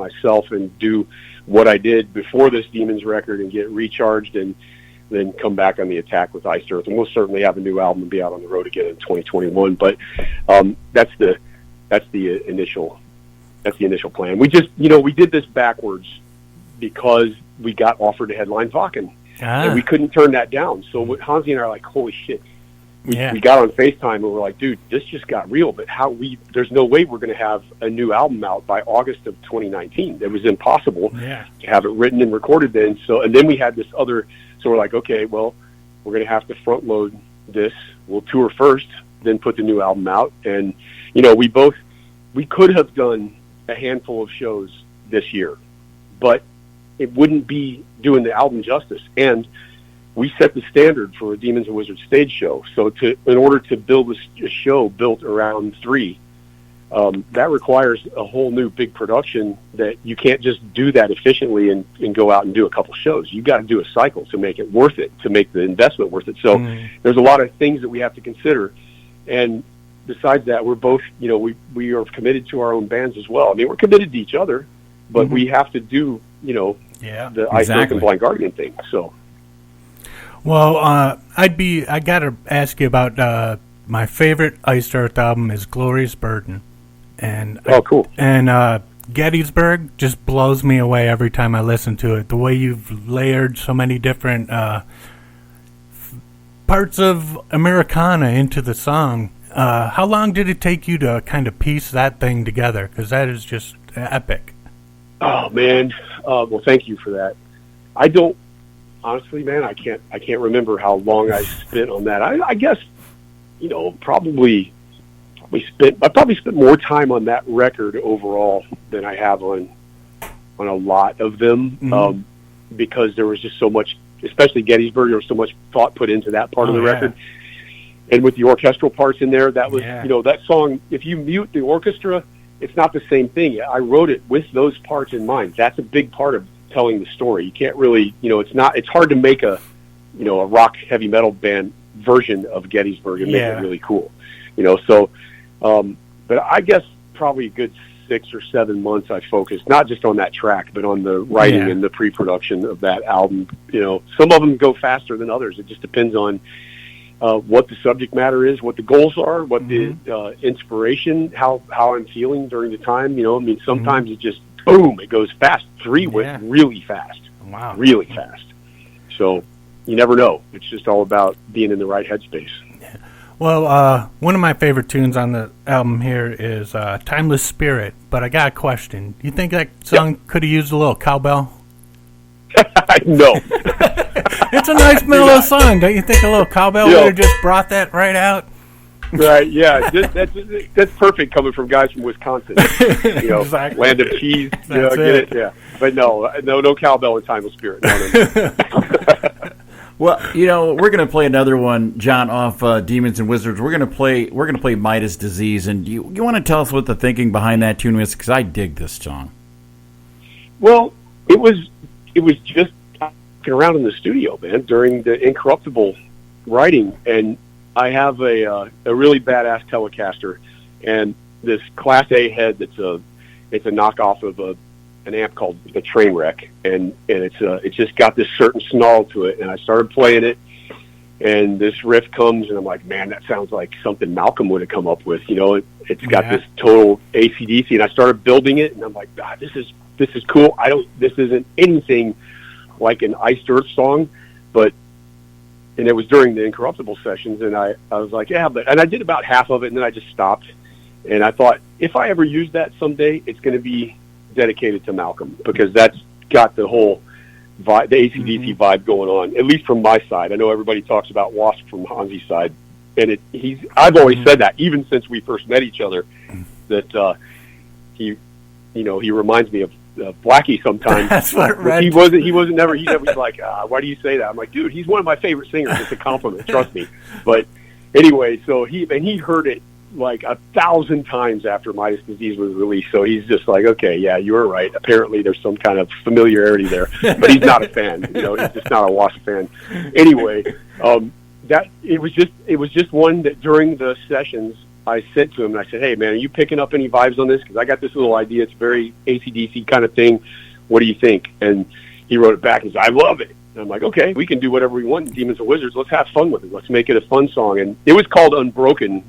myself and do what I did before this Demons record and get recharged and then come back on the attack with Iced Earth. And we'll certainly have a new album and be out on the road again in 2021. But that's the initial plan. We just, we did this backwards because we got offered to headline Wacken. And we couldn't turn that down. So Hansi and I are like, holy shit. We got on FaceTime and we're like, dude, this just got real, but there's no way we're going to have a new album out by August of 2019. It was impossible to have it written and recorded then. And then we had this other, so we're like, okay, well, we're going to have to front load this. We'll tour first, then put the new album out. And, we could have done a handful of shows this year, but it wouldn't be doing the album justice. And we set the standard for a Demons and Wizards stage show. So in order to build a show built around 3, that requires a whole new big production that you can't just do that efficiently and go out and do a couple shows. You've got to do a cycle to make it worth it, to make the investment worth it. So there's a lot of things that we have to consider. And besides that, we're both, we are committed to our own bands as well. I mean, we're committed to each other, but we have to do, the Iced Earth and Blind Guardian thing. So. Well, I got to ask you about my favorite Iced Earth album is Glorious Burden. And cool. And Gettysburg just blows me away every time I listen to it. The way you've layered so many different parts of Americana into the song. How long did it take you to kind of piece that thing together? Because that is just epic. Oh man, well, thank you for that. I don't honestly, man. I can't remember how long I spent on that. I guess, probably spent more time on that record overall than I have on a lot of them, because there was just so much, especially Gettysburg. There was so much thought put into that part of the record. And with the orchestral parts in there, that was, that song, if you mute the orchestra, it's not the same thing. I wrote it with those parts in mind. That's a big part of telling the story. You can't really, it's hard to make a rock heavy metal band version of Gettysburg and make it really cool. But I guess probably a good 6 or 7 months I focused, not just on that track, but on the writing and the pre-production of that album. Some of them go faster than others. It just depends on what the subject matter is, what the goals are, what the inspiration, how I'm feeling during the time. Sometimes it just, boom, it goes fast. 3 went really fast. Wow. Really fast. So you never know. It's just all about being in the right headspace. Yeah. Well, one of my favorite tunes on the album here is Timeless Spirit, but I got a question. You think that song could have used a little cowbell? No. It's a nice mellow song. Don't you think a little cowbell would have just brought that right out? Right, yeah. That's perfect coming from guys from Wisconsin. Exactly. Land of cheese. Get it? Yeah. But no cowbell in Timeless Spirit. No. Well, we're going to play another one, John, off Demons and Wizards. We're going to play Midas Disease, and you want to tell us what the thinking behind that tune is, because I dig this song. Well, it was just walking around in the studio, man, during the Incorruptible writing, and I have a really badass Telecaster and this Class A head it's a knockoff of an amp called the Trainwreck, and it's just got this certain snarl to it, and I started playing it, and this riff comes, and I'm like, man, that sounds like something Malcolm would have come up with. It's got this total AC/DC, and I started building it, and I'm like, God, this is cool. This isn't anything like an Iced Earth song, and it was during the Incorruptible sessions, and I was like, and I did about half of it, and then I just stopped, and I thought, if I ever use that someday, it's going to be dedicated to Malcolm, because that's got the whole vibe, the AC/DC vibe going on, at least from my side. I know everybody talks about Wasp from Hansi's side, and I've always said that, even since we first met each other, that he reminds me of Blackie sometimes. That's what he wasn't never. He's like, why do you say that? I'm like, dude, he's one of my favorite singers. It's a compliment, trust me. But anyway, so he heard it like 1,000 times after Midas Disease was released. So he's just like, okay, yeah, you were right. Apparently, there's some kind of familiarity there, but he's not a fan. He's just not a Wasp fan. Anyway, that it was just one that during the sessions I said to him, and I said, hey, man, are you picking up any vibes on this? Because I got this little idea. It's very AC/DC kind of thing. What do you think? And he wrote it back and said, I love it. And I'm like, okay, we can do whatever we want in Demons and Wizards. Let's have fun with it. Let's make it a fun song. And it was called Unbroken.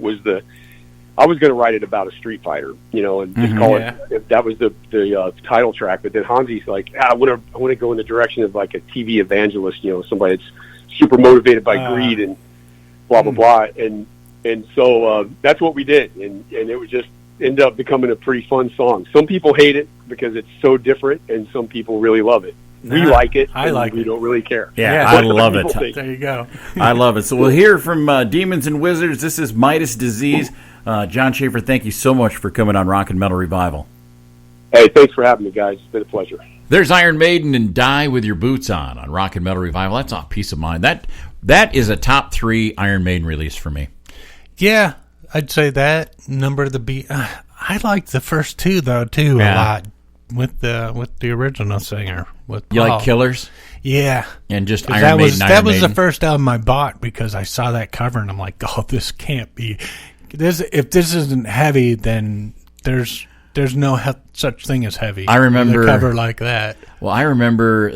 I was going to write it about a Street Fighter, and just call it. That was the title track. But then Hansi's like, I want to go in the direction of like a TV evangelist, somebody that's super motivated by greed and blah blah blah. And so that's what we did, and it was just ended up becoming a pretty fun song. Some people hate it because it's so different, and some people really love it. We like it. I like it. We don't really care. Yeah, I love it. There you go. I love it. So we'll hear from Demons and Wizards. This is Midas Disease. Jon-Schaffer, thank you so much for coming on Rock and Metal Revival. Hey, thanks for having me, guys. It's been a pleasure. There's Iron Maiden and Die With Your Boots On Rock and Metal Revival. That's off Peace of Mind. That is a top 3 Iron Maiden release for me. Yeah, I'd say that. Number of the Beast. I liked the first 2 though too a lot with the original singer. With Paul. You like Killers? Yeah, and just Iron Maiden. That was the first album I bought because I saw that cover and I'm like, oh, this can't be. If this isn't heavy, then there's no such thing as heavy. I remember a cover like that. Well, I remember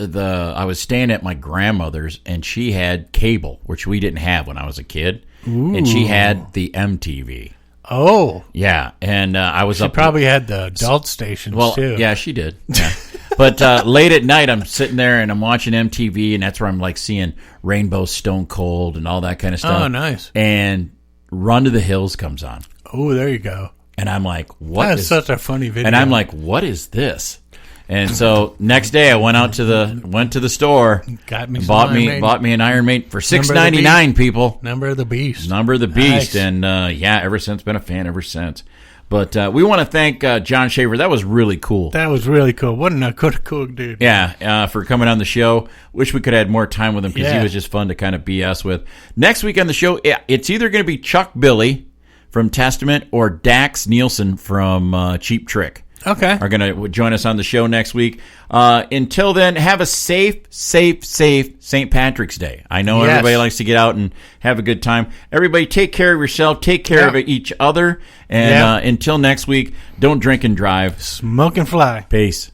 I was staying at my grandmother's and she had cable, which we didn't have when I was a kid. Ooh. And she had the MTV. Oh, yeah, and I was she probably had the adult stations too. Yeah, she did. Yeah. But late at night, I'm sitting there and I'm watching MTV, and that's where I'm like seeing Rainbow Stone Cold and all that kind of stuff. Oh, nice. And Run to the Hills comes on. Oh, there you go. And I'm like, what? That's such a funny video. And I'm like, what is this? And so next day I went to the store, bought me an Iron Maiden for $6.99. People, Number of the Beast, nice. And ever since been a fan ever since. But we want to thank Jon-Schaffer. That was really cool. That was really cool. What a cool dude. Yeah, for coming on the show. Wish we could have had more time with him because he was just fun to kind of BS with. Next week on the show, it's either going to be Chuck Billy from Testament or Dax Nielsen from Cheap Trick. Okay. Are going to join us on the show next week. Until then, have a safe St. Patrick's Day. I know everybody likes to get out and have a good time. Everybody take care of yourself. Take care of each other. And until next week, don't drink and drive. Smoke and fly. Peace.